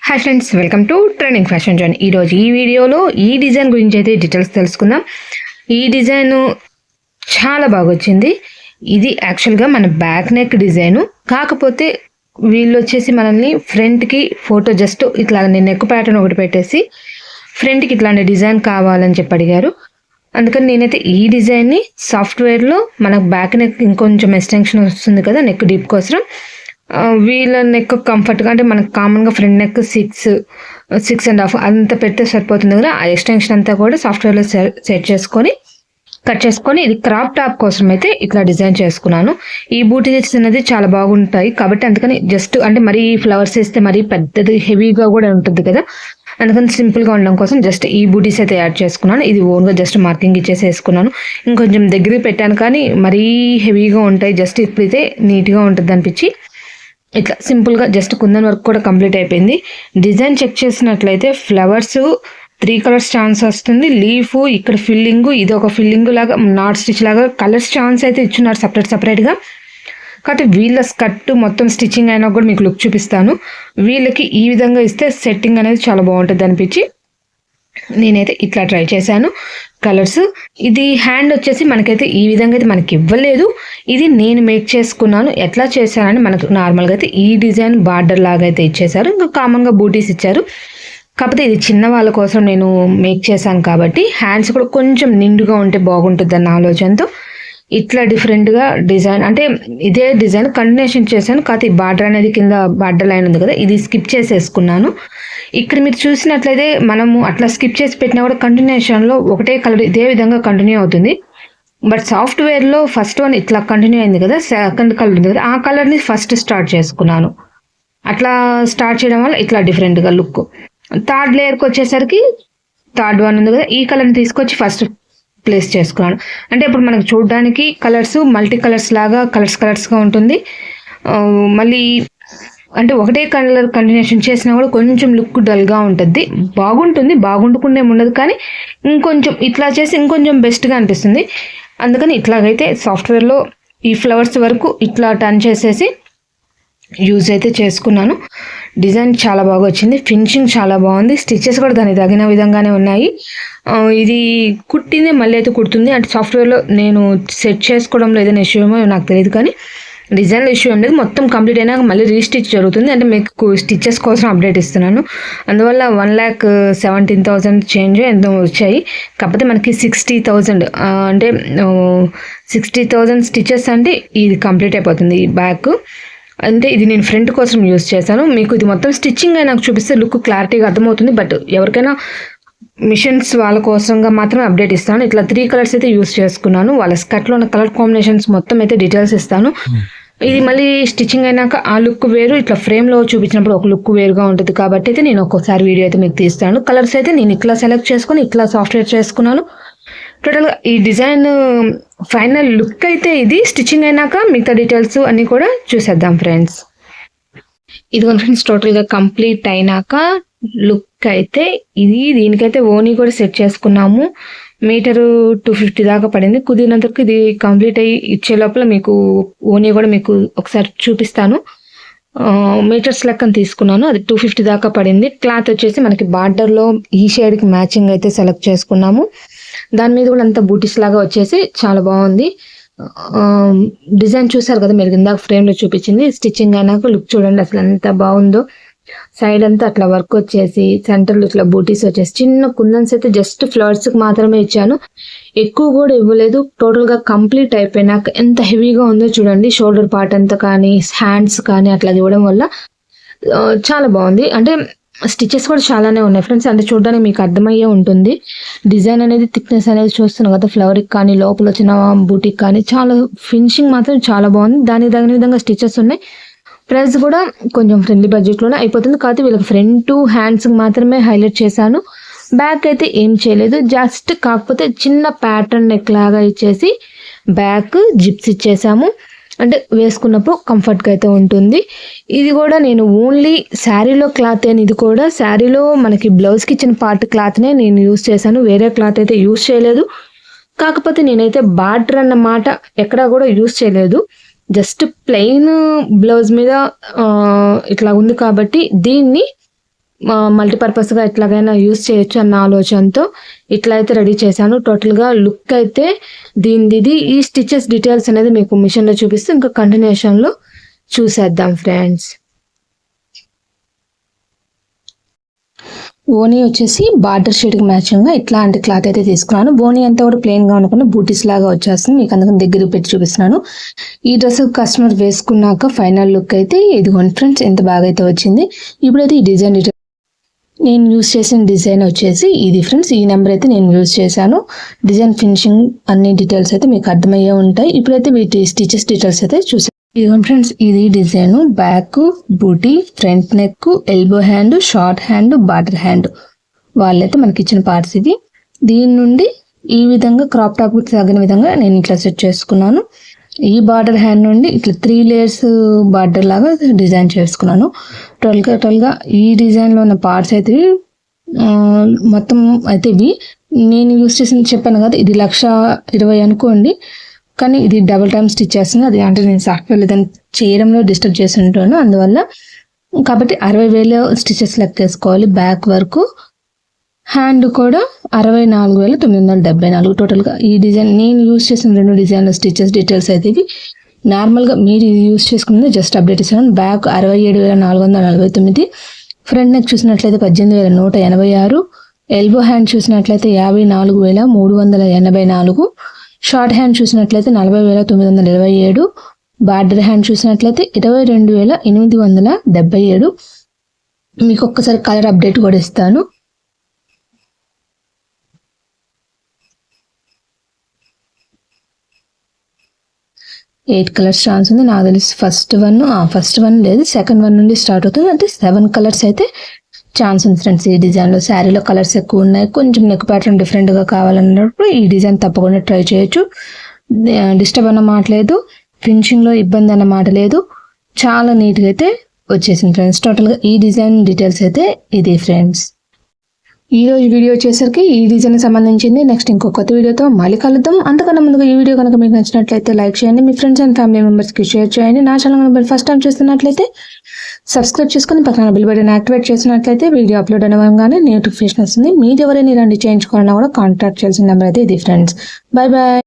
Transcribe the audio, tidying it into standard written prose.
Hi friends, welcome to trending fashion zone. ఈరోజు ఈ వీడియోలో ఈ డిజైన్ గురించి అయితే డీటెయిల్స్ తెలుసుకుందాం. ఈ డిజైన్ చాలా బాగా వచ్చింది. ఇది యాక్చువల్గా మన బ్యాక్ నెక్ డిజైను, కాకపోతే వీళ్ళు వచ్చేసి మనల్ని ఫ్రంట్కి ఫోటో జస్ట్ ఇట్లా నేను నెక్ ప్యాటర్న్ ఒకటి పెట్టేసి ఫ్రంట్కి ఇట్లాంటి డిజైన్ కావాలని చెప్పి అడిగారు. అందుకని నేనైతే ఈ డిజైన్ని సాఫ్ట్వేర్లో మనకు బ్యాక్ నెక్ ఇంకొంచెం ఎక్స్టెన్షన్ వస్తుంది కదా నెక్ డీప్ కోసం, వీళ్ళ నెక్ కంఫర్ట్గా అంటే మనకు కామన్గా ఫ్రంట్ నెక్ 6.5 అంత పెడితే సరిపోతుంది కదా. ఆ ఎక్స్టెన్షన్ అంతా కూడా సాఫ్ట్వేర్లో సెట్ చేసుకొని కట్ చేసుకొని ఇది క్రాప్ టాప్ కోసం అయితే ఇట్లా డిజైన్ చేసుకున్నాను. ఈ బూటీస్ అనేది చాలా బాగుంటాయి కాబట్టి అందుకని జస్ట్ అంటే మరీ ఫ్లవర్స్ వేస్తే మరీ పెద్దది హెవీగా కూడా ఉంటుంది కదా, అందుకని సింపుల్గా ఉండడం కోసం జస్ట్ ఈ బూటీస్ అయితే యాడ్ చేసుకున్నాను. ఇది ఓన్గా జస్ట్ మార్కింగ్ ఇచ్చేసి వేసుకున్నాను. ఇంకొంచెం దగ్గరికి పెట్టాను కానీ మరీ హెవీగా ఉంటాయి, జస్ట్ ఇప్పుడైతే నీట్గా ఉంటుంది అనిపించి ఇట్లా సింపుల్గా జస్ట్ కుందన్ వర్క్ కూడా కంప్లీట్ అయిపోయింది. డిజైన్ చెక్ చేసినట్లయితే ఫ్లవర్స్ 3 కలర్స్ ఛాన్స్ వస్తుంది, లీఫ్ ఇక్కడ ఫిల్లింగ్, ఇది ఒక ఫిల్లింగ్ లాగా నాట్ స్టిచ్ లాగా కలర్స్ ఛాన్స్ అయితే ఇచ్చున్నారు సపరేట్గా. కాబట్టి వీళ్ళ స్కర్ట్ మొత్తం స్టిచ్చింగ్ అయినా కూడా మీకు లుక్ చూపిస్తాను. వీళ్ళకి ఈ విధంగా ఇస్తే సెట్టింగ్ అనేది చాలా బాగుంటుంది అనిపించి నేనైతే ఇట్లా ట్రై చేశాను. కలర్స్ ఇది హ్యాండ్ వచ్చేసి మనకైతే ఈ విధంగా అయితే మనకి ఇవ్వలేదు, ఇది నేను మేక్ చేసుకున్నాను. ఎట్లా చేశానని మనకు నార్మల్గా అయితే ఈ డిజైన్ బార్డర్ లాగా అయితే ఇచ్చేసారు, ఇంకా కామన్గా బూటీస్ ఇచ్చారు. కాకపోతే ఇది చిన్న వాళ్ళ కోసం నేను మేక్ చేశాను కాబట్టి హ్యాండ్స్ కూడా కొంచెం నిండుగా ఉంటే బాగుంటుంది అన్న ఆలోచనతో ఇట్లా డిఫరెంట్గా డిజైన్ అంటే ఇదే డిజైన్ కంటిన్యూషన్ చేశాను. కాకపోతే ఈ బార్డర్ అనేది కింద బార్డర్ లైన్ ఉంది కదా, ఇది స్కిప్ చేసేసుకున్నాను. ఇక్కడ మీరు చూసినట్లయితే మనము అట్లా స్కిప్ చేసి పెట్టినా కూడా కంటిన్యూషన్లో ఒకటే కలర్ ఇదే విధంగా కంటిన్యూ అవుతుంది. బట్ సాఫ్ట్వేర్లో ఫస్ట్ వన్ ఇట్లా కంటిన్యూ అయింది కదా, సెకండ్ కలర్ ఉంది కదా, ఆ కలర్ని ఫస్ట్ స్టార్ట్ చేసుకున్నాను. అట్లా స్టార్ట్ చేయడం వల్ల ఇట్లా డిఫరెంట్గా లుక్. థర్డ్ లేయర్కి వచ్చేసరికి థర్డ్ వన్ ఉంది కదా, ఈ కలర్ని తీసుకొచ్చి ఫస్ట్ ప్లేస్ చేసుకున్నాను. అంటే ఇప్పుడు మనకు చూడడానికి కలర్స్ మల్టీ కలర్స్ లాగా కలర్స్గా ఉంటుంది. మళ్ళీ అంటే ఒకటే కలర్ కంటిన్యూషన్ చేసినా కూడా కొంచెం లుక్ డల్గా ఉంటుంది, బాగుండకుండా ఉండదు, కానీ ఇంకొంచెం ఇట్లా చేసి ఇంకొంచెం బెస్ట్గా అనిపిస్తుంది. అందుకని ఇట్లాగైతే సాఫ్ట్వేర్లో ఈ ఫ్లవర్స్ వరకు ఇట్లా టర్న్ చేసేసి యూజ్ అయితే చేసుకున్నాను. డిజైన్ చాలా బాగా వచ్చింది, ఫినిషింగ్ చాలా బాగుంది, స్టిచెస్ కూడా దానికి తగిన విధంగానే ఉన్నాయి. ఇది కుట్టిందే మళ్ళీ అయితే కుడుతుంది, అంటే సాఫ్ట్వేర్లో నేను సెట్ చేసుకోవడంలో ఏదైనా ఇష్యూ ఏమో నాకు తెలియదు, కానీ డిజైన్లో ఇష్యూ ఏం లేదు. మొత్తం కంప్లీట్ అయినాక మళ్ళీ రీస్టిచ్ జరుగుతుంది, అంటే మీకు స్టిచెస్ కోసం అప్డేట్ ఇస్తున్నాను. అందువల్ల 1,17,000 చేంజ్ ఎంతో వచ్చాయి. కాకపోతే మనకి 60,000 అంటే 60,000 స్టిచెస్ అంటే ఇది కంప్లీట్ అయిపోతుంది ఈ బ్యాక్. అంటే ఇది నేను ఫ్రంట్ కోసం యూజ్ చేశాను. మీకు ఇది మొత్తం స్టిచ్చింగ్ నాకు చూపిస్తే లుక్ క్లారిటీగా అర్థమవుతుంది, బట్ ఎవరికైనా మిషన్స్ వాళ్ళ కోసంగా మాత్రమే అప్డేట్ ఇస్తాను. ఇట్లా 3 కలర్స్ అయితే యూజ్ చేసుకున్నాను. వాళ్ళ స్కర్ట్లో ఉన్న కలర్ కాంబినేషన్స్ మొత్తం అయితే డీటెయిల్స్ ఇస్తాను. ఇది మళ్ళీ స్టిచ్చింగ్ అయినాక ఆ లుక్ వేరు, ఇట్లా ఫ్రేమ్లో చూపించినప్పుడు ఒక లుక్ వేరుగా ఉంటుంది. కాబట్టి అయితే నేను ఒక్కొక్కసారి వీడియో అయితే మీకు తీస్తాను. కలర్స్ అయితే నేను ఇట్లా సెలెక్ట్ చేసుకొని ఇట్లా సాఫ్ట్వేర్ చేసుకున్నాను. టోటల్గా ఈ డిజైన్ ఫైనల్ లుక్ అయితే ఇది. స్టిచ్చింగ్ అయినాక మిగతా డీటెయిల్స్ అన్నీ కూడా చూసేద్దాం ఫ్రెండ్స్. ఇదిగోండి ఫ్రెండ్స్, టోటల్గా కంప్లీట్ అయినాక లుక్ అయితే ఇది. దీనికైతే ఓనీ కూడా సెట్ చేసుకున్నాము. మీటరు 250 దాకా పడింది. కుదిరినంతకు ఇది కంప్లీట్ అయ్యి ఇచ్చే లోపల మీకు ఓనీ కూడా మీకు ఒకసారి చూపిస్తాను. మీటర్స్ లెక్కన తీసుకున్నాను, అది 250 దాకా పడింది. క్లాత్ వచ్చేసి మనకి బార్డర్లో ఈ షేడ్కి మ్యాచింగ్ అయితే సెలెక్ట్ చేసుకున్నాము. దాని మీద కూడా అంతా బూటీస్ లాగా వచ్చేసి చాలా బాగుంది. డిజైన్ చూసారు కదా మీరు, ఇందాక ఫ్రేమ్లో చూపించింది. స్టిచ్చింగ్ అయినాక లుక్ చూడండి అసలు ఎంత బాగుందో. సైడ్ అంతా అట్లా వర్క్ వచ్చేసి సెంటర్లో ఇట్లా బూటీస్ వచ్చేసి చిన్న కుందన్స్ అయితే జస్ట్ ఫ్లవర్స్కి మాత్రమే ఇచ్చాను, ఎక్కువ కూడా ఇవ్వలేదు. టోటల్గా కంప్లీట్ అయిపోయినాక ఎంత హెవీగా ఉందో చూడండి. షోల్డర్ పార్ట్ అంతా కానీ హ్యాండ్స్ కానీ అట్లా ఇవ్వడం వల్ల చాలా బాగుంది. అంటే స్టిచెస్ కూడా చాలానే ఉన్నాయి ఫ్రెండ్స్, అంటే చూడడానికి మీకు అర్థమయ్యే ఉంటుంది. డిజైన్ అనేది థిక్నెస్ అనేది చూస్తున్నాం కదా, ఫ్లవర్కి కానీ లోపల వచ్చిన బూటీకి కానీ చాలా ఫినిషింగ్ మాత్రం చాలా బాగుంది. దానికి తగిన విధంగా స్టిచెస్ ఉన్నాయి. ప్రైస్ కూడా కొంచెం ఫ్రెండ్లీ బడ్జెట్లోనే అయిపోతుంది. కాకపోతే వీళ్ళకి ఫ్రంట్ హ్యాండ్స్కి మాత్రమే హైలైట్ చేశాను. బ్యాక్ అయితే ఏం చేయలేదు, జస్ట్ కాకపోతే చిన్న ప్యాటర్న్ నెక్ లాగా ఇచ్చేసి బ్యాక్ జిప్స్ ఇచ్చేసాము. అంటే వేసుకున్నప్పుడు కంఫర్ట్గా అయితే ఉంటుంది. ఇది కూడా నేను ఓన్లీ శారీలో క్లాత్ అని, ఇది కూడా శారీలో మనకి బ్లౌజ్కి ఇచ్చిన పార్ట్ క్లాత్నే నేను యూజ్ చేశాను, వేరే క్లాత్ అయితే యూజ్ చేయలేదు. కాకపోతే నేనైతే బార్డర్ అన్నమాట ఎక్కడా కూడా యూజ్ చేయలేదు. జస్ట్ ప్లెయిన్ బ్లౌజ్ మీద ఇట్లా ఉంది కాబట్టి దీన్ని మల్టీపర్పస్గా ఎట్లాగైనా యూస్ చేయొచ్చు అన్న ఆలోచనతో ఇట్లా అయితే రెడీ చేశాను. టోటల్గా లుక్ అయితే దీనిది. ఈ స్టిచెస్ డీటెయిల్స్ అనేది మీకు మిషన్లో చూపిస్తే ఇంకా కంటిన్యూషన్లో చూసేద్దాం ఫ్రెండ్స్. ఓనీ వచ్చేసి బార్డర్ షేడ్కి మ్యాచింగ్గా ఇట్లాంటి క్లాత్ అయితే తీసుకున్నాను. ఓనీ అంతా కూడా ప్లెయిన్గా అనుకున్న బూటీస్ లాగా వచ్చేస్తుంది. మీకు అందుకని దగ్గర పెట్టి చూపిస్తున్నాను. ఈ డ్రెస్ కస్టమర్ వేసుకున్నాక ఫైనల్ లుక్ అయితే ఇదిగోండి ఫ్రెండ్స్, ఎంత బాగా అయితే వచ్చింది. ఇప్పుడైతే ఈ డిజైన్ నేను యూజ్ చేసిన డిజైన్ వచ్చేసి ఇది ఫ్రెండ్స్. ఈ నెంబర్ అయితే నేను యూజ్ చేశాను. డిజైన్ ఫినిషింగ్ అన్ని డీటెయిల్స్ అయితే మీకు అర్థమయ్యే ఉంటాయి. ఇప్పుడైతే వీటి స్టిచెస్ డీటెయిల్స్ అయితే చూసాను. ఇదిగోండి ఫ్రెండ్స్, ఇది డిజైన్ బ్యాక్ బూటీ, front neck, elbow hand, short hand, border hand వాళ్ళైతే మనకి ఇచ్చిన పార్ట్స్ ఇది. దీని నుండి ఈ విధంగా క్రాప్ టాప్ తగిన విధంగా నేను ఇట్లా సెట్ చేసుకున్నాను. ఈ బార్డర్ హ్యాండ్ నుండి ఇట్లా 3 layers బార్డర్ లాగా డిజైన్ చేసుకున్నాను. టోటల్గా ఈ డిజైన్లో ఉన్న పార్ట్స్ అయితే మొత్తం అయితే ఇవి నేను యూస్ చేసింది చెప్పాను కదా, ఇది 1,20,000 అనుకోండి. కానీ ఇది డబుల్ టైమ్ స్టిచ్ చేస్తుంది. అది అంటే నేను సాఫ్ట్వేర్ లేదని చేయడంలో డిస్టర్బ్ చేసి ఉంటాను అందువల్ల. కాబట్టి 60,000 స్టిచెస్ లెక్కేసుకోవాలి బ్యాక్ వరకు. హ్యాండ్ కూడా 64,974 టోటల్గా. ఈ డిజైన్ నేను యూజ్ చేసిన 2 డిజైన్ల స్టిచెస్ డీటెయిల్స్ అయితే ఇవి. నార్మల్గా మీరు ఇది యూజ్ చేసుకున్నది జస్ట్ అప్డేట్ ఇస్తాను. బ్యాక్ 67,449, ఫ్రంట్ నెక్ చూసినట్లయితే 18,186, ఎల్బో హ్యాండ్ చూసినట్లయితే 54,384, షార్ట్ హ్యాండ్ చూసినట్లయితే 40,927, బార్డర్ హ్యాండ్ చూసినట్లయితే 22,877. మీకు ఒక్కసారి కలర్ అప్డేట్ కూడా ఇస్తాను. ఎయిట్ కలర్స్ ఛాన్స్ ఉంది నాకు తెలిసి. ఫస్ట్ వన్ లేదు, సెకండ్ వన్ నుండి స్టార్ట్ అవుతుంది. అంటే 7 కలర్స్ అయితే ఛాన్స్ ఉంది ఫ్రెండ్స్. ఈ డిజైన్లో శారీలో కలర్స్ ఎక్కువ ఉన్నాయి. కొంచెం నెక్ ప్యాటర్న్ డిఫరెంట్గా కావాలన్నప్పుడు ఈ డిజైన్ తప్పకుండా ట్రై చేయొచ్చు. డిస్టర్బ్ అన్న మాట లేదు, ఫినిషింగ్లో ఇబ్బంది అన్న మాట లేదు. చాలా నీట్గా అయితే వచ్చేసింది ఫ్రెండ్స్. టోటల్గా ఈ డిజైన్ డీటెయిల్స్ అయితే ఇది ఫ్రెండ్స్. ఈరోజు వీడియో వచ్చేసరికి ఈ డిజైన్కి సంబంధించింది. నెక్స్ట్ ఇంకో కొత్త వీడియోతో మళ్ళీ కలుద్దాం. అంతకన్నా ముందుగా ఈ వీడియో కనుక మీకు నచ్చినట్లయితే లైక్ చేయండి, మీ ఫ్రెండ్స్ అండ్ ఫ్యామిలీ మెంబర్స్కి షేర్ చేయండి. నా ఛానల్ కనుక ఫస్ట్ టైం చూస్తున్నట్లయితే సబ్స్క్రైబ్ చేసుకుని పక్కన బిల్ బటన్ యాక్టివేట్ చేసినట్లయితే వీడియో అప్లోడ్ అవ్వగానే నోటిఫికేషన్ వస్తుంది. మీరు ఎవరైనా ఇలాంటి చేయించుకోవాలన్నా కూడా కాంటాక్ట్ చేయాల్సిన నెంబర్ అయితే ఇది ఫ్రెండ్స్. Bye bye.